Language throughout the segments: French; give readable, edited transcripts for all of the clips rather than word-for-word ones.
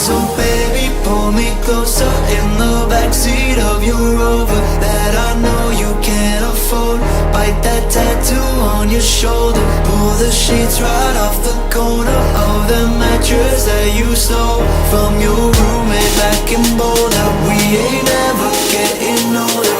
So baby, pull me closer in the backseat of your Rover that I know you can't afford. Bite that tattoo on your shoulder. Pull the sheets right off the corner of the mattress that you stole from your roommate back in Boulder. We ain't ever getting older.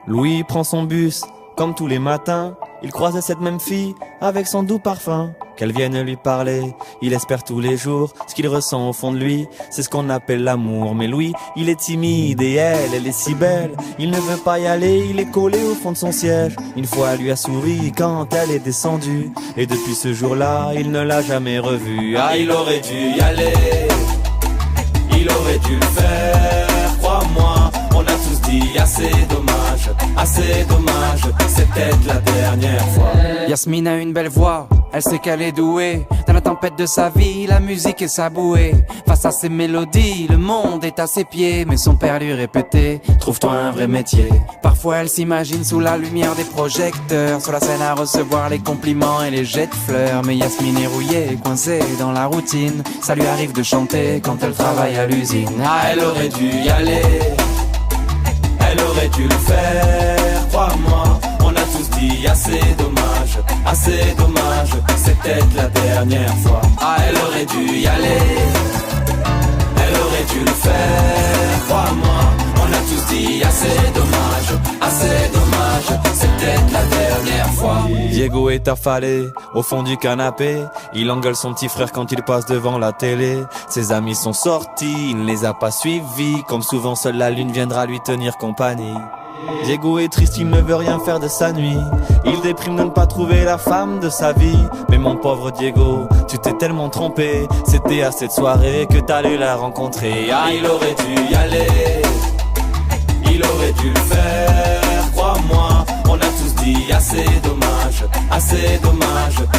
Louis prend son bus, comme tous les matins. Il croise cette même fille, avec son doux parfum. Qu'elle vienne lui parler, il espère tous les jours. Ce qu'il ressent au fond de lui, c'est ce qu'on appelle l'amour. Mais Louis, il est timide et elle est si belle. Il ne veut pas y aller, il est collé au fond de son siège. Une fois, elle lui a souri quand elle est descendue. Et depuis ce jour-là, il ne l'a jamais revue. Ah, il aurait dû y aller, il aurait dû le faire, crois-moi. On a tous dit assez dommage, c'est peut-être la dernière fois. Yasmine a une belle voix, elle sait qu'elle est douée. Dans la tempête de sa vie, la musique est sa bouée. Face à ses mélodies, le monde est à ses pieds. Mais son père lui répétait, trouve-toi un vrai métier. Parfois elle s'imagine sous la lumière des projecteurs, sur la scène à recevoir les compliments et les jets de fleurs. Mais Yasmine est rouillée, coincée dans la routine. Ça lui arrive de chanter quand elle travaille à l'usine. Ah, elle aurait dû y aller, elle aurait dû le faire, crois-moi. On a tous dit assez dommage, c'est peut-être la dernière fois. Ah, elle aurait dû y aller, elle aurait dû le faire, crois-moi. On a tous dit assez dommage, c'est peut-être la dernière fois. Diego est affalé au fond du canapé. Il engueule son petit frère quand il passe devant la télé. Ses amis sont sortis, il ne les a pas suivis. Comme souvent, seule la lune viendra lui tenir compagnie. Diego est triste, il ne veut rien faire de sa nuit. Il déprime de ne pas trouver la femme de sa vie. Mais mon pauvre Diego, tu t'es tellement trompé. C'était à cette soirée que t'allais la rencontrer. Ah, il aurait dû y aller, il aurait dû le faire, crois-moi. On a tous dit assez dommage,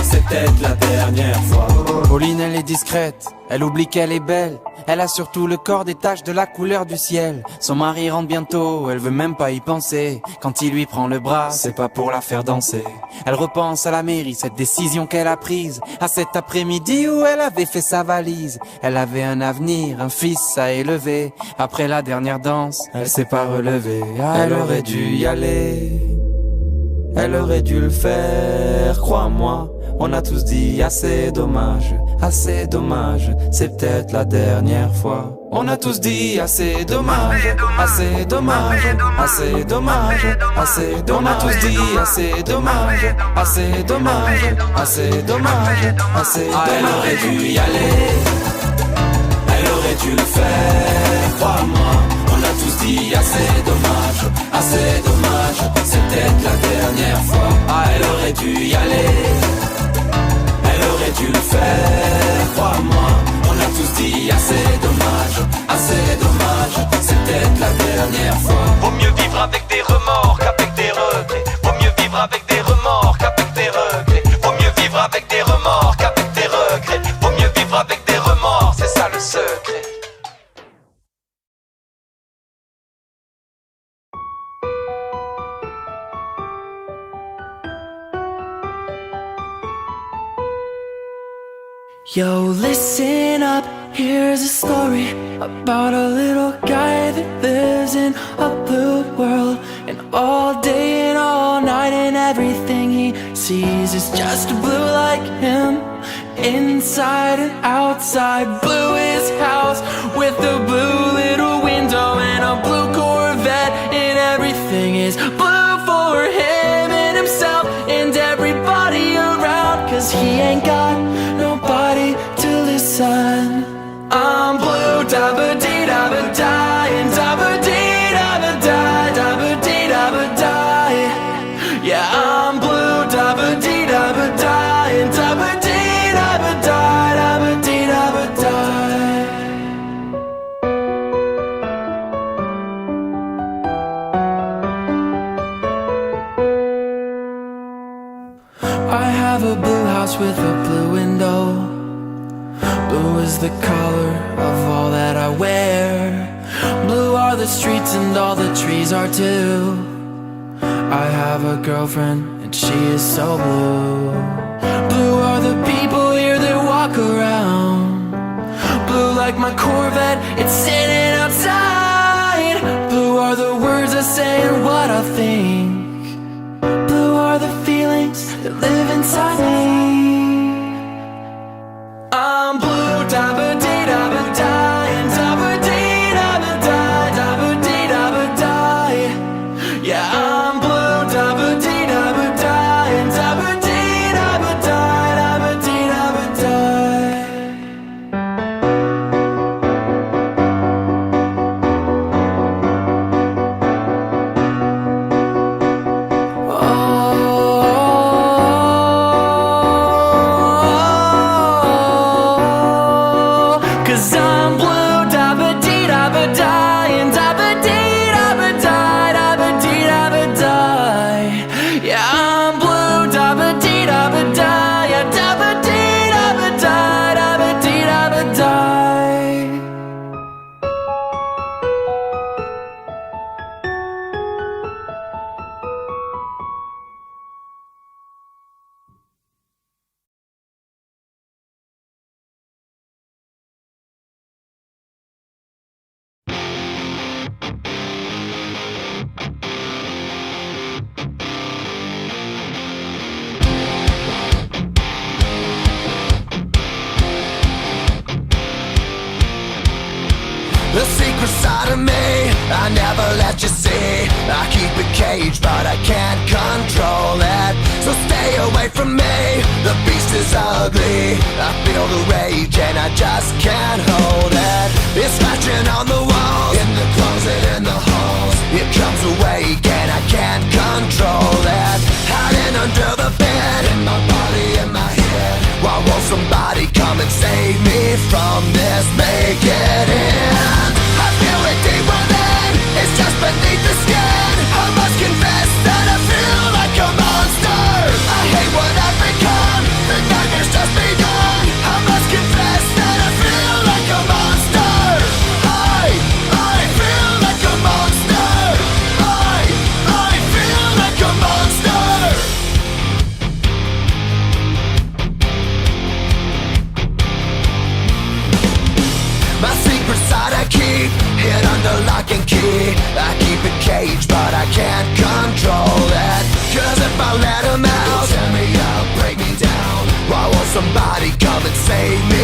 c'est peut-être la dernière fois. Pauline, elle est discrète, elle oublie qu'elle est belle. Elle a surtout le corps des taches de la couleur du ciel. Son mari rentre bientôt, elle veut même pas y penser. Quand il lui prend le bras, c'est pas pour la faire danser. Elle repense à la mairie, cette décision qu'elle a prise. À cet après-midi où elle avait fait sa valise. Elle avait un avenir, un fils à élever. Après la dernière danse, elle s'est pas relevée. Ah, elle aurait dû y aller, elle aurait dû le faire, crois-moi. On a tous dit assez dommage, c'est peut-être la dernière fois. On a tous dit assez dommage, On a tous dit assez dommage, Elle aurait dû y aller, elle aurait dû le faire, crois-moi. On a tous dit assez dommage, c'est peut-être la dernière fois. Ah, elle aurait dû y aller, elle aurait dû le faire, crois-moi. On a tous dit assez dommage, c'est peut-être la dernière fois. Vaut mieux vivre avec des remords qu'avec des regrets. Vaut mieux vivre avec des remords qu'avec des regrets. Vaut mieux vivre avec des remords qu'avec des regrets. Vaut mieux vivre avec des remords, c'est ça le secret. Yo, listen up, here's a story about a little guy that lives in a blue world. And all day and all night and everything he sees is just blue like him. Inside and outside, blue is house with a blue little window and a blue Corvette. And everything is blue for him and himself and everybody around. Cause he ain't got nobody to listen. I'm blue, da-ba-dee-da-ba-die, and da-ba-dee-da-ba-die, da-ba-dee-da-ba-die. Yeah, I'm blue, da-ba-dee-da-ba-die, and da-ba-dee-da-ba-die, da-ba-dee-da-ba-die. house with a blue window. Blue is the color of all that I wear. Blue are the streets and all the trees are too. I have a girlfriend and she is so blue. Blue are the people here that walk around. Blue like my Corvette, it's sitting outside. Blue are the words I say and what I think. Blue are the feelings that live inside me. I'm blue, da-ba-dee-da-ba-die, and da-ba-dee-da-ba-die, da-ba-dee-da-ba-die. Yeah, I'm blue, da-ba-dee-da-ba-die, and da-ba-dee-da-ba-die, da-ba-dee-da-ba-die. Cause I'm blue, da-ba-dee-da-ba-die, and da-ba-dee-da-ba-die, da-ba-dee-da-ba-die. Yeah, I'm blue, da-ba-dee-da-ba-die, yeah, da-ba-dee-da-ba-die, da-ba-dee-da-ba-die. The secret side of me, I never let you see. I keep it caged, but I can't control it. So stay away from me, the beast is ugly. I feel the rage and I just can't hold it. It's scratching on the walls, in the closet, in the halls. It comes awake and I can't control it. Hiding under the bed, in my body, in my head. Why won't somebody come and save me from this? Make it end. I feel it deep within, it's just beneath the skin. I must confess that I feel like a monster. I hate what I've become, the nightmare's just begun. I must confess that I feel like a monster. I feel like a monster. I feel like a monster. My secret side I keep hid under lock and key. I keep it caged, but I can't control it. Cause if I let him out, he'll tear me up, break me down. Why won't somebody come and save me